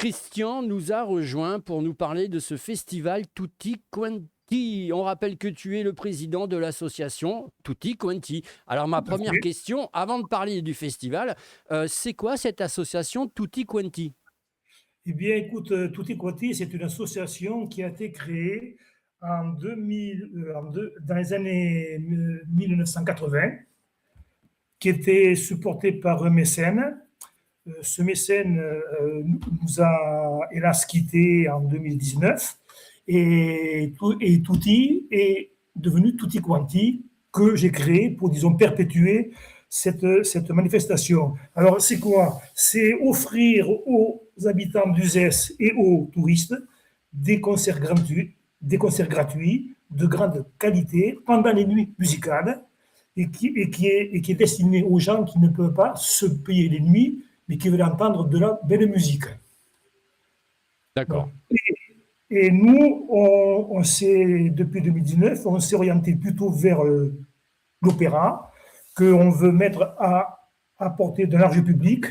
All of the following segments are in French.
Christian nous a rejoint pour nous parler de ce festival Tutti Quanti. On rappelle que tu es le président de l'association Tutti Quanti. Alors ma Tout à première fait. question, avant de parler du festival, c'est quoi cette association Tutti Quanti? Eh bien, écoute, Tutti Quanti, c'est une association qui a été créée en 2000, dans les années 1980, qui était supportée par un mécène. Ce mécène nous a hélas quittés en 2019 et Tutti est devenu Tutti Quanti que j'ai créé pour, disons, perpétuer cette manifestation. Alors, c'est quoi? C'est offrir aux habitants d'Uzès et aux touristes des concerts gratuits de grande qualité pendant les nuits musicales et qui est destiné aux gens qui ne peuvent pas se payer les nuits mais qui veulent entendre de la belle musique. D'accord. Bon. Et nous, on s'est, depuis 2019, on s'est orienté plutôt vers l'opéra, qu'on veut mettre à portée d'un large public,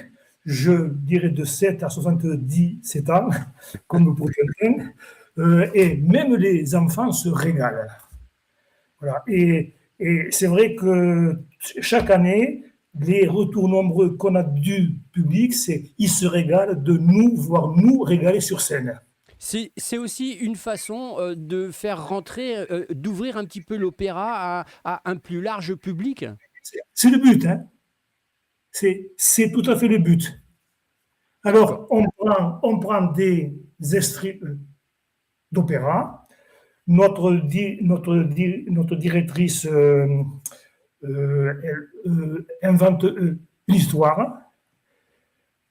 je dirais de 7 à 77 ans, comme pour quelqu'un, et même les enfants se régalent. Voilà. Et c'est vrai que chaque année, les retours nombreux qu'on a du public, c'est ils se régalent de nous voir nous régaler sur scène. C'est aussi une façon de faire rentrer, d'ouvrir un petit peu l'opéra à un plus large public. C'est le but, hein. C'est tout à fait le but. D'accord. Alors, on prend des extraits d'opéra. Notre directrice elle, invente l'histoire.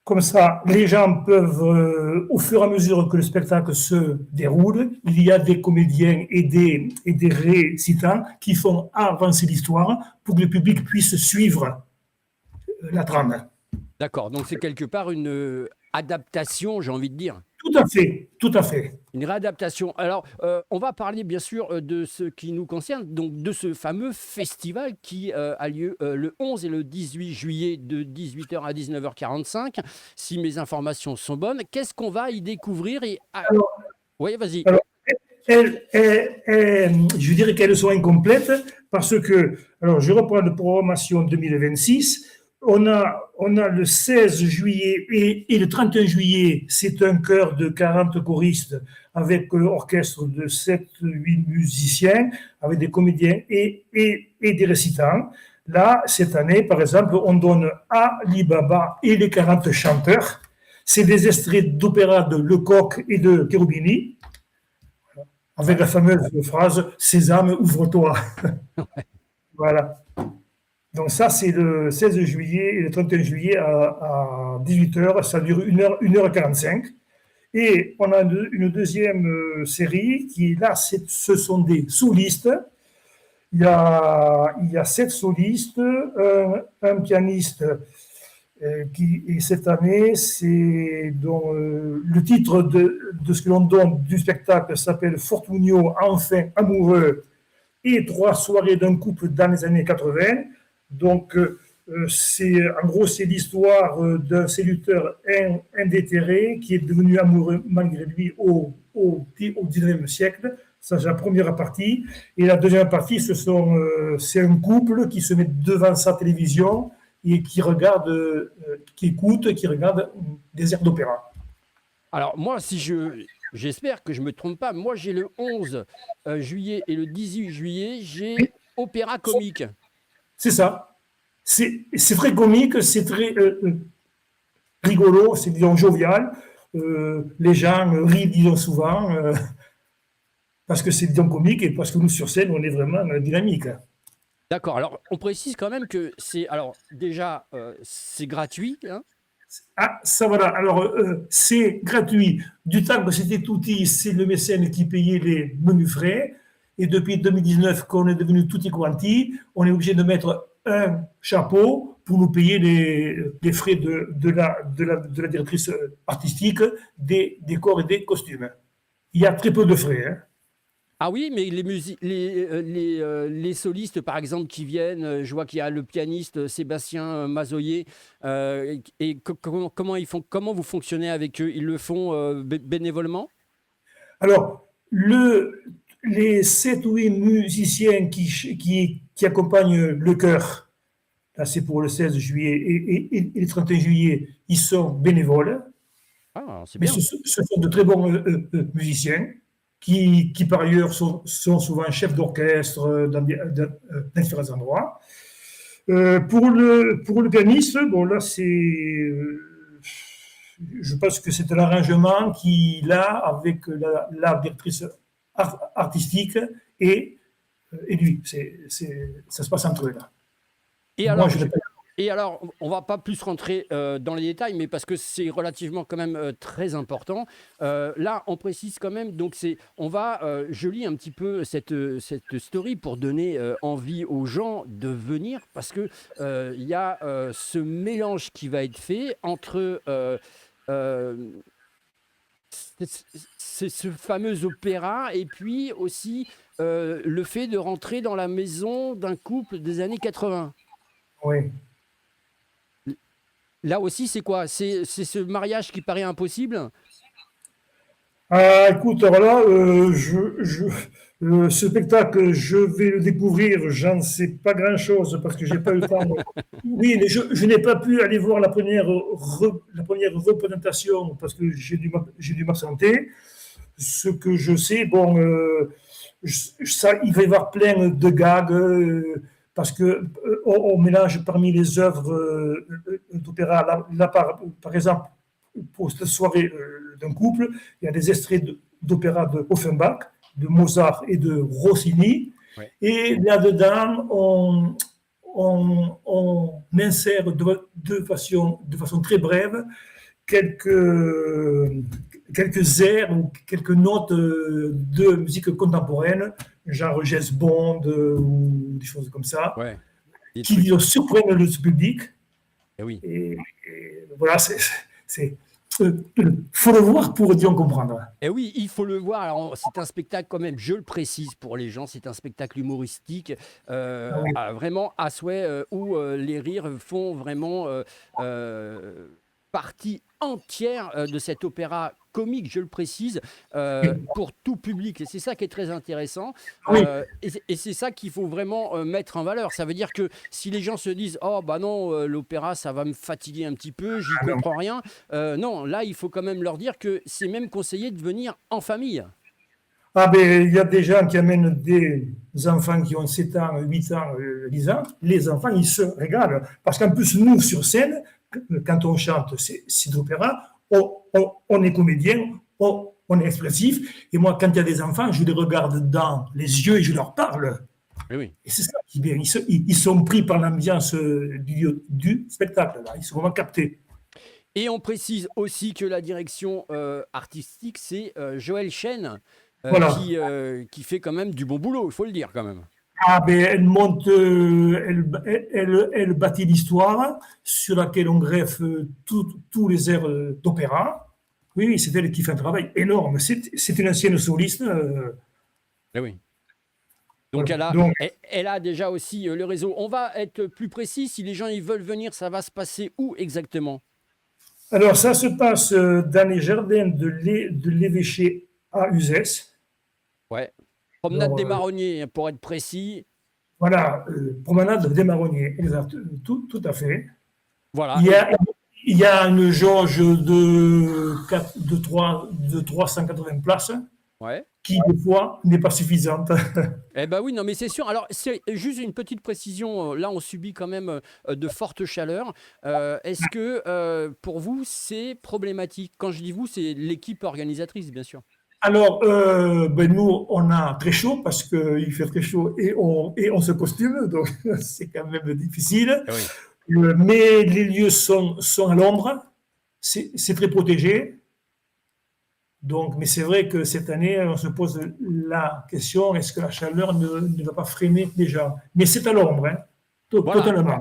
Comme ça, les gens peuvent, au fur et à mesure que le spectacle se déroule, il y a des comédiens et des récitants qui font avancer l'histoire pour que le public puisse suivre la trame. D'accord. Donc c'est quelque part une adaptation, j'ai envie de dire. Tout à fait, tout à fait. Une réadaptation. Alors, on va parler bien sûr de ce qui nous concerne, donc de ce fameux festival qui a lieu le 11 et le 18 juillet de 18h à 19h45. Si mes informations sont bonnes, qu'est-ce qu'on va y découvrir Alors, Oui, vas-y. alors je dirais qu'elles sont incomplètes parce que, alors je reprends la programmation 2026. On a le 16 juillet et le 31 juillet, c'est un chœur de 40 choristes avec orchestre de 7-8 musiciens, avec des comédiens et des récitants. Là, cette année, par exemple, on donne Ali Baba et les 40 chanteurs. C'est des extraits d'opéra de Lecoq et de Cherubini, avec la fameuse phrase « Sésame, ouvre-toi ». Voilà. Donc ça, c'est le 16 juillet et le 31 juillet à 18h. Ça dure 1h45. Et on a une deuxième série qui, là, ce sont des solistes. Il y a 7 solistes, un pianiste et cette année, c'est dont le titre de ce que l'on donne du spectacle s'appelle Fortunio, enfin amoureux, et 3 soirées d'un couple dans les années 80. Donc, en gros, c'est l'histoire d'un séducteur indéterré qui est devenu amoureux malgré lui au 19e siècle. Ça, c'est la première partie. Et la deuxième partie, c'est un couple qui se met devant sa télévision et qui regarde, qui écoute, qui regarde des airs d'opéra. Alors moi, j'espère que je ne me trompe pas, moi j'ai le 11 juillet et le 18 juillet, j'ai opéra comique. C'est ça. C'est très comique, c'est très rigolo, c'est disons jovial. Les gens rient disons souvent parce que c'est disons comique et parce que nous sur scène on est vraiment dynamique. D'accord, alors on précise quand même que déjà c'est gratuit, hein. Ah, ça voilà. Alors, c'est gratuit. Du temps que c'était Tutti, c'est le mécène qui payait les menus frais. Et depuis 2019, qu'on est devenu Tutti Quanti, on est obligé de mettre un chapeau pour nous payer les frais de la directrice artistique, des décors et des costumes. Il y a très peu de frais, hein. Ah oui, mais les solistes, par exemple, qui viennent, je vois qu'il y a le pianiste Sébastien Mazoyer, comment ils font, comment vous fonctionnez avec eux? Ils le font bénévolement? Alors, les 7 ou 8 musiciens qui accompagnent le chœur, là c'est pour le 16 juillet et le 31 juillet, ils sont bénévoles, Ah, c'est mais bien. ce sont de très bons musiciens qui par ailleurs sont souvent chefs d'orchestre dans différents endroits. Pour le pianiste, bon là je pense que c'est un arrangement qu'il a avec la directrice artistique et, et lui. Ça se passe entre eux là. Et Moi, alors, je n'ai pas. et alors, on va pas plus rentrer dans les détails, mais parce que c'est relativement quand même très important. Là, on précise quand même, donc je lis un petit peu cette story pour donner envie aux gens de venir, parce que il y a ce mélange qui va être fait entre euh, ce fameux opéra et puis aussi le fait de rentrer dans la maison d'un couple des années 80. Oui. Là aussi, c'est quoi? C'est ce mariage qui paraît impossible? Ah, écoute, alors là, ce spectacle, je vais le découvrir, j'en sais pas grand-chose parce que j'ai pas eu le temps. Oui, mais je n'ai pas pu aller voir la première représentation parce que j'ai dû m'absenter. Ce que je sais, bon, ça, il va y avoir plein de gags parce que on mélange parmi les œuvres d'opéra. Là, par exemple, pour cette soirée d'un couple, il y a des extraits d'opéra de Offenbach, de Mozart et de Rossini. Ouais. Et là-dedans, on insère de façon très brève quelques, quelques airs ou quelques notes de musique contemporaine, genre James Bond ou des choses comme ça, Ouais, des qui trucs. surprennent le public. Eh oui. Et voilà, faut le voir pour bien comprendre. Eh oui, il faut le voir. Alors, c'est un spectacle quand même, je le précise pour les gens, c'est un spectacle humoristique, Ah oui. vraiment à souhait, où les rires font vraiment euh, partie entière de cet opéra comique, je le précise, pour tout public. Et c'est ça qui est très intéressant. Oui. Et c'est ça qu'il faut vraiment mettre en valeur. Ça veut dire que si les gens se disent, oh bah non, l'opéra, ça va me fatiguer un petit peu, j'y Ah non. comprends rien. Non, là, il faut quand même leur dire que c'est même conseillé de venir en famille. Ah ben, il y a des gens qui amènent des enfants qui ont 7 ans, 8 ans, 10 ans. Les enfants, ils se régalent. Parce qu'en plus, nous, sur scène, quand on chante ces opéras, on est comédien, on est expressif. Et moi, quand il y a des enfants, je les regarde dans les yeux et je leur parle. Eh oui. Et c'est ça qui est bien. Ils sont pris par l'ambiance du spectacle. Là. Ils sont vraiment captés. Et on précise aussi que la direction artistique, c'est Joël Chen, Voilà. qui fait quand même du bon boulot, il faut le dire quand même. Ah ben, elle monte, elle bâtit l'histoire sur laquelle on greffe tous les airs d'opéra. Oui, oui, c'est elle qui fait un travail énorme. C'est une ancienne soliste. Eh oui. Donc Voilà. Donc, elle a déjà aussi le réseau. On va être plus précis, si les gens ils veulent venir, ça va se passer où exactement? alors, ça se passe dans les jardins de l'évêché à Uzès. Ouais. Promenade Alors, des Marronniers, pour être précis. voilà, promenade des Marronniers, exact, tout à fait. Voilà. Il y a, il y a une jauge de 380 places Ouais. qui, des fois, n'est pas suffisante. Eh ben oui, non, mais c'est sûr. Alors, c'est juste une petite précision. Là, on subit quand même de fortes chaleurs. Est-ce que pour vous, c'est problématique? Quand je dis vous, c'est l'équipe organisatrice, bien sûr. Alors, ben nous, on a très chaud parce qu'il fait très chaud et on se costume, donc c'est quand même difficile. Eh oui. Mais les lieux sont à l'ombre, c'est très protégé. Donc, mais c'est vrai que cette année, on se pose la question, est-ce que la chaleur ne va pas freiner déjà? Mais c'est à l'ombre, hein, Voilà. totalement.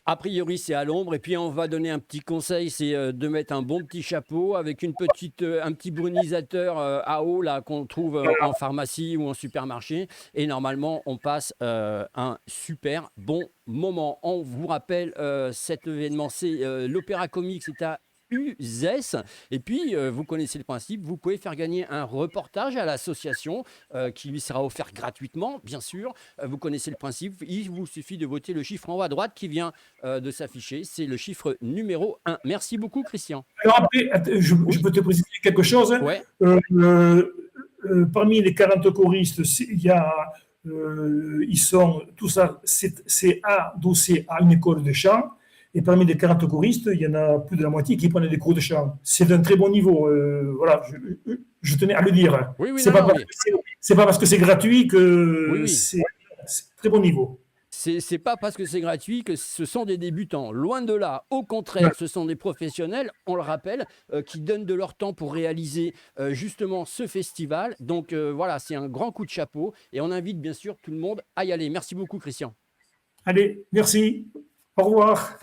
A priori, c'est à l'ombre. Et puis, on va donner un petit conseil, c'est de mettre un bon petit chapeau avec un petit brunisateur à eau là qu'on trouve en pharmacie ou en supermarché. Et normalement, on passe un super bon moment. On vous rappelle cet événement, c'est l'Opéra Comique, c'est à Uzès. Et puis, vous connaissez le principe, vous pouvez faire gagner un reportage à l'association qui lui sera offert gratuitement, bien sûr. Vous connaissez le principe, il vous suffit de voter le chiffre en haut à droite qui vient de s'afficher. C'est le chiffre numéro 1. Merci beaucoup, Christian. Alors après, je peux te préciser quelque chose. Ouais. Parmi les 40 choristes, ils sont, tout ça, c'est adossé à une école de chant. Et parmi les 40 choristes, il y en a plus de la moitié qui prennent des cours de chant. C'est d'un très bon niveau. Voilà, je tenais à le dire. Oui, c'est pas parce que c'est gratuit que c'est très bon niveau. C'est pas parce que c'est gratuit que ce sont des débutants. Loin de là. Au contraire, ce sont des professionnels, on le rappelle, qui donnent de leur temps pour réaliser justement ce festival. Donc voilà, c'est un grand coup de chapeau et on invite bien sûr tout le monde à y aller. Merci beaucoup, Christian. Allez, merci. Au revoir.